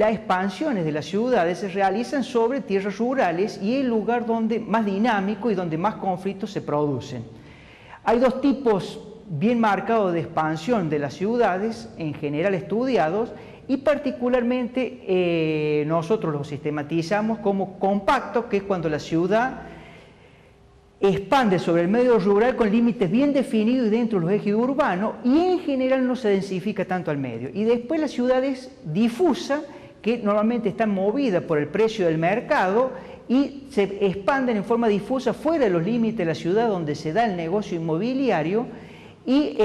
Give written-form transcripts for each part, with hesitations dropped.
las expansiones de las ciudades se realizan sobre tierras rurales y es el lugar donde más dinámico y donde más conflictos se producen. Hay dos tipos bien marcados de expansión de las ciudades, en general estudiados, y particularmente nosotros los sistematizamos como compacto, que es cuando la ciudad expande sobre el medio rural con límites bien definidos y dentro de los ejes urbanos, y en general no se densifica tanto al medio. Y después la ciudad es difusa, que normalmente están movidas por el precio del mercado y se expanden en forma difusa fuera de los límites de la ciudad donde se da el negocio inmobiliario, y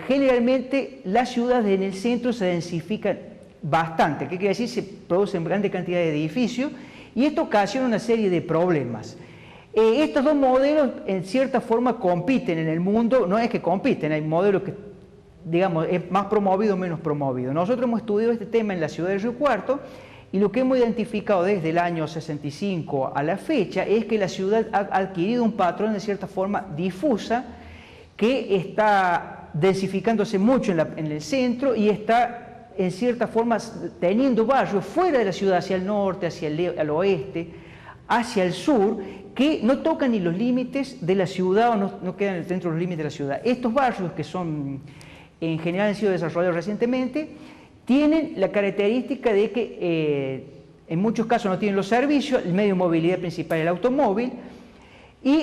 generalmente las ciudades en el centro se densifican bastante. ¿Qué quiere decir? Se producen grandes cantidades de edificios y esto ocasiona una serie de problemas. Estos dos modelos en cierta forma compiten en el mundo, no es que compiten, hay modelos que, digamos, es más promovido o menos promovido. Nosotros hemos estudiado este tema en la ciudad de Río Cuarto y lo que hemos identificado desde el año 65 a la fecha es que la ciudad ha adquirido un patrón de cierta forma difusa que está densificándose mucho en el centro y está en cierta forma teniendo barrios fuera de la ciudad, hacia el norte, hacia el oeste, hacia el sur, que no tocan ni los límites de la ciudad o no quedan dentro de los límites de la ciudad. Estos barrios, que son en general han sido desarrollados recientemente, tienen la característica de que en muchos casos no tienen los servicios, el medio de movilidad principal es el automóvil, y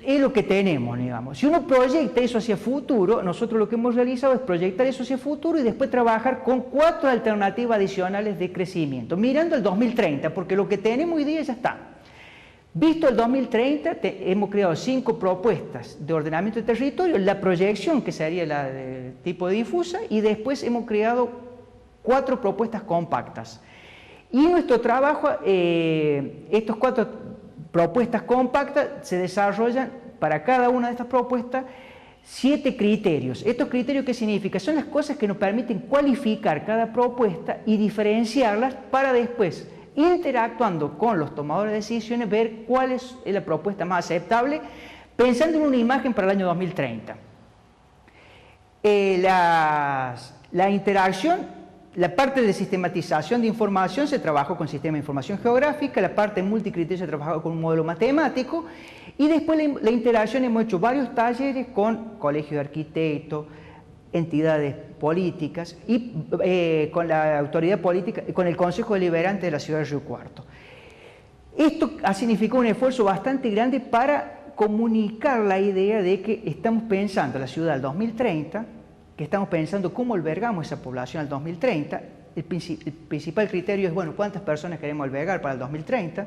es lo que tenemos, digamos. Si uno proyecta eso hacia futuro, nosotros lo que hemos realizado es proyectar eso hacia futuro y después trabajar con 4 alternativas adicionales de crecimiento, mirando el 2030, porque lo que tenemos hoy día ya está. Visto el 2030, hemos creado 5 propuestas de ordenamiento de territorio, la proyección que sería la de tipo difusa, y después hemos creado 4 propuestas compactas. Y en nuestro trabajo, estos 4 propuestas compactas se desarrollan para cada una de estas propuestas 7 criterios. ¿Estos criterios qué significa? Son las cosas que nos permiten cualificar cada propuesta y diferenciarlas para después, interactuando con los tomadores de decisiones, ver cuál es la propuesta más aceptable, pensando en una imagen para el año 2030. La interacción, la parte de sistematización de información se trabajó con sistema de información geográfica, la parte multicriterio se trabajó con un modelo matemático, y después la interacción hemos hecho varios talleres con colegios de arquitectos, entidades políticas y con la autoridad política, con el Consejo Deliberante de la ciudad de Río Cuarto. Esto ha significado un esfuerzo bastante grande para comunicar la idea de que estamos pensando la ciudad al 2030, que estamos pensando cómo albergamos esa población al 2030. El principal criterio es, bueno, ¿cuántas personas queremos albergar para el 2030?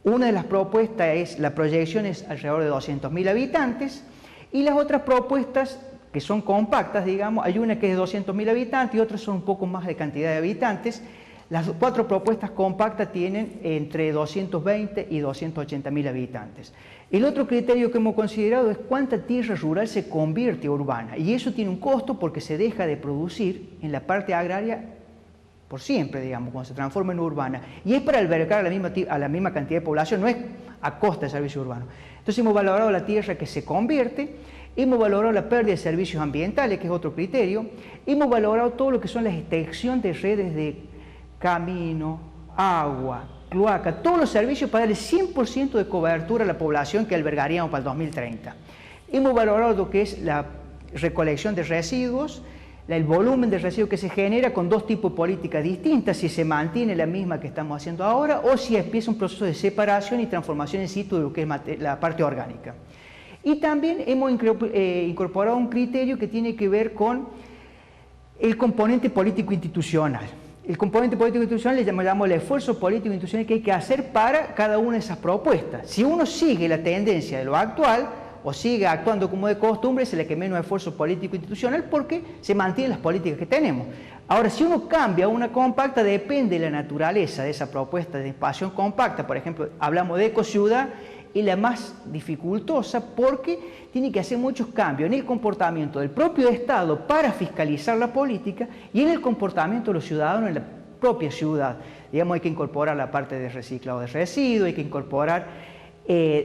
Una de las propuestas es, la proyección es alrededor de 200.000 habitantes, y las otras propuestas que son compactas, digamos, hay una que es de 200.000 habitantes y otras son un poco más de cantidad de habitantes. Las 4 propuestas compactas tienen entre 220 y 280.000 habitantes. El otro criterio que hemos considerado es cuánta tierra rural se convierte a urbana, y eso tiene un costo porque se deja de producir en la parte agraria por siempre, digamos, cuando se transforma en urbana, y es para albergar a la misma cantidad de población, no es a costa de servicio urbano. Entonces hemos valorado la tierra que se convierte, hemos valorado la pérdida de servicios ambientales, que es otro criterio, hemos valorado todo lo que son las extensión de redes de camino, agua, cloaca, todos los servicios para darle 100% de cobertura a la población que albergaríamos para el 2030. Hemos valorado lo que es la recolección de residuos, el volumen de residuos que se genera con 2 tipos de políticas distintas, si se mantiene la misma que estamos haciendo ahora o si empieza un proceso de separación y transformación in situ de lo que es la parte orgánica. Y también hemos incorporado un criterio que tiene que ver con el componente político-institucional. El componente político-institucional le llamamos el esfuerzo político-institucional que hay que hacer para cada una de esas propuestas. Si uno sigue la tendencia de lo actual o sigue actuando como de costumbre, se le que menos esfuerzo político-institucional porque se mantienen las políticas que tenemos. Ahora, si uno cambia a una compacta, depende de la naturaleza de esa propuesta de expansión compacta. Por ejemplo, hablamos de ecociudad, es la más dificultosa porque tiene que hacer muchos cambios en el comportamiento del propio Estado para fiscalizar la política y en el comportamiento de los ciudadanos en la propia ciudad. Digamos, hay que incorporar la parte de reciclado de residuos, hay que incorporar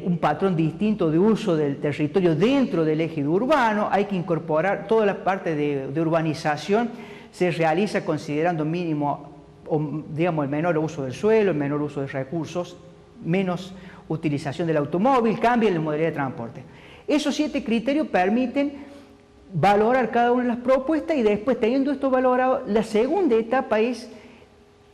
un patrón distinto de uso del territorio dentro del eje urbano, hay que incorporar toda la parte de urbanización se realiza considerando mínimo, o, digamos, el menor uso del suelo, el menor uso de recursos, menos utilización del automóvil, cambio en la modalidad de transporte. Esos 7 criterios permiten valorar cada una de las propuestas y después, teniendo esto valorado, la segunda etapa es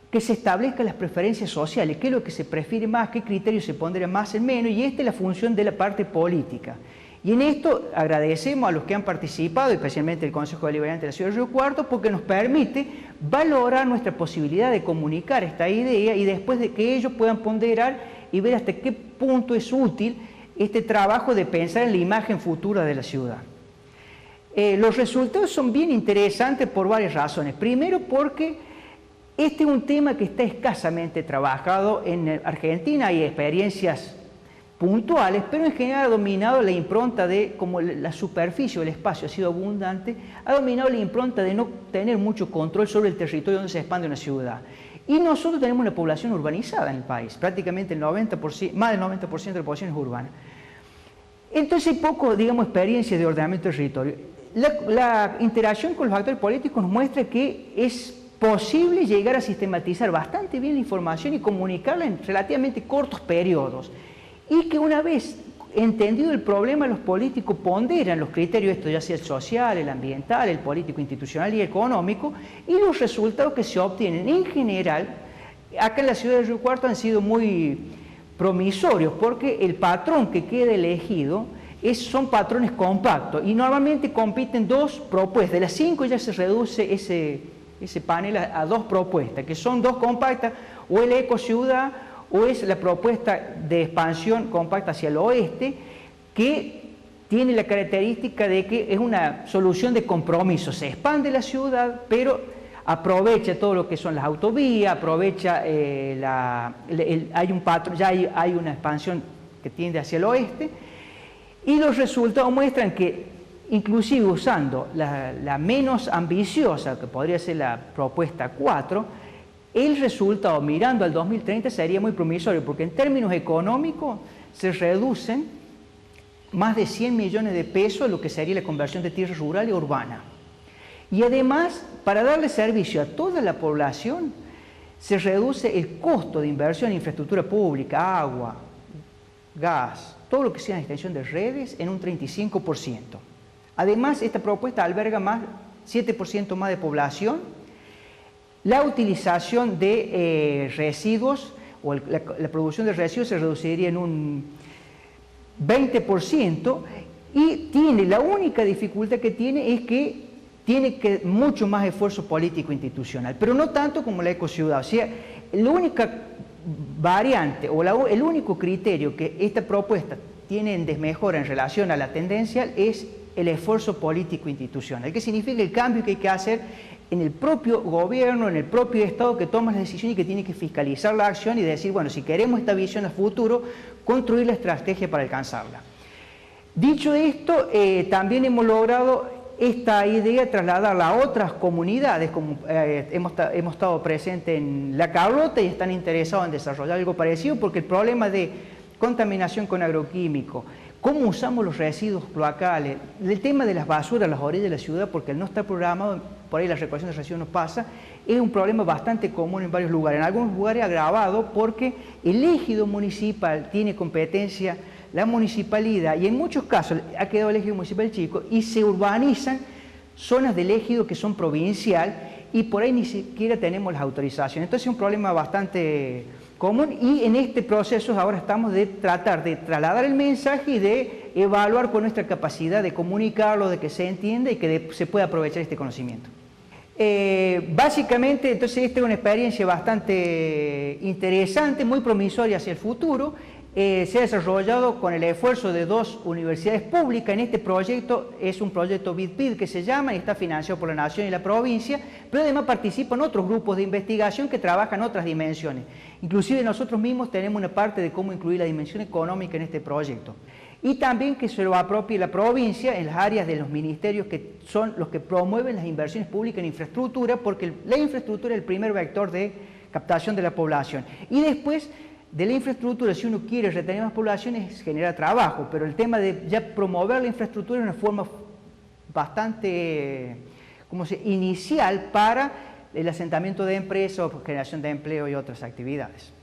que se establezcan las preferencias sociales, qué es lo que se prefiere más, qué criterios se pondrían más en menos, y esta es la función de la parte política. Y en esto agradecemos a los que han participado, especialmente el Consejo Deliberante de la Ciudad de Río Cuarto, porque nos permite valorar nuestra posibilidad de comunicar esta idea y después de que ellos puedan ponderar y ver hasta qué punto es útil este trabajo de pensar en la imagen futura de la ciudad. Los resultados son bien interesantes por varias razones. Primero, porque este es un tema que está escasamente trabajado en Argentina. Hay experiencias puntuales, pero en general ha dominado la impronta de, como la superficie o el espacio ha sido abundante, ha dominado la impronta de no tener mucho control sobre el territorio donde se expande una ciudad. Y nosotros tenemos una población urbanizada en el país, prácticamente el 90%, más del 90% de la población es urbana. Entonces hay poco, digamos, experiencia de ordenamiento del territorio. La interacción con los actores políticos nos muestra que es posible llegar a sistematizar bastante bien la información y comunicarla en relativamente cortos periodos. Y que una vez entendido el problema, los políticos ponderan los criterios, esto ya sea el social, el ambiental, el político, institucional y económico, y los resultados que se obtienen en general, acá en la ciudad de Río Cuarto han sido muy promisorios, porque el patrón que queda elegido son patrones compactos, y normalmente compiten 2 propuestas. De las 5 ya se reduce ese panel a 2 propuestas, que son 2 compactas, o el ecociudad, o es la propuesta de expansión compacta hacia el oeste, que tiene la característica de que es una solución de compromiso. Se expande la ciudad, pero aprovecha todo lo que son las autovías, aprovecha, hay un patrón, ya hay una expansión que tiende hacia el oeste, y los resultados muestran que, inclusive usando la menos ambiciosa, que podría ser la propuesta 4, el resultado, mirando al 2030, sería muy promisorio, porque en términos económicos se reducen más de 100 millones de pesos lo que sería la conversión de tierra rural y urbana. Y además, para darle servicio a toda la población, se reduce el costo de inversión en infraestructura pública, agua, gas, todo lo que sea en extensión de redes, en un 35%. Además, esta propuesta alberga 7% más de población. La utilización de residuos, o la producción de residuos se reduciría en un 20%, y la única dificultad que tiene es que tiene mucho más esfuerzo político institucional, pero no tanto como la ecociudad. O sea, la única variante o el único criterio que esta propuesta tiene en desmejora en relación a la tendencia es el esfuerzo político institucional, que significa el cambio que hay que hacer en el propio gobierno, en el propio Estado, que toma las decisiones y que tiene que fiscalizar la acción y decir, bueno, si queremos esta visión a futuro, construir la estrategia para alcanzarla. Dicho esto, también hemos logrado esta idea trasladarla a otras comunidades, como hemos estado presentes en La Carlota y están interesados en desarrollar algo parecido, porque el problema de contaminación con agroquímicos, cómo usamos los residuos cloacales, el tema de las basuras a las orillas de la ciudad, porque al no estar programado, por ahí la recolección de residuos no pasa, es un problema bastante común en varios lugares, en algunos lugares agravado porque el ejido municipal tiene competencia la municipalidad, y en muchos casos ha quedado el ejido municipal chico y se urbanizan zonas del ejido que son provincial y por ahí ni siquiera tenemos las autorizaciones. Entonces es un problema bastante común, y en este proceso ahora estamos de tratar de trasladar el mensaje y de evaluar con nuestra capacidad de comunicarlo, de que se entienda y que se pueda aprovechar este conocimiento. Básicamente, entonces, esta es una experiencia bastante interesante, muy promisoria hacia el futuro. Se ha desarrollado con el esfuerzo de 2 universidades públicas. En este proyecto es un proyecto BID-PID que se llama, y está financiado por la Nación y la provincia, pero además participan otros grupos de investigación que trabajan otras dimensiones. Inclusive nosotros mismos tenemos una parte de cómo incluir la dimensión económica en este proyecto. Y también que se lo apropie la provincia en las áreas de los ministerios que son los que promueven las inversiones públicas en infraestructura, porque la infraestructura es el primer vector de captación de la población. Y después de la infraestructura, si uno quiere retener más población, es generar trabajo, pero el tema de ya promover la infraestructura es una forma bastante inicial para el asentamiento de empresas, generación de empleo y otras actividades.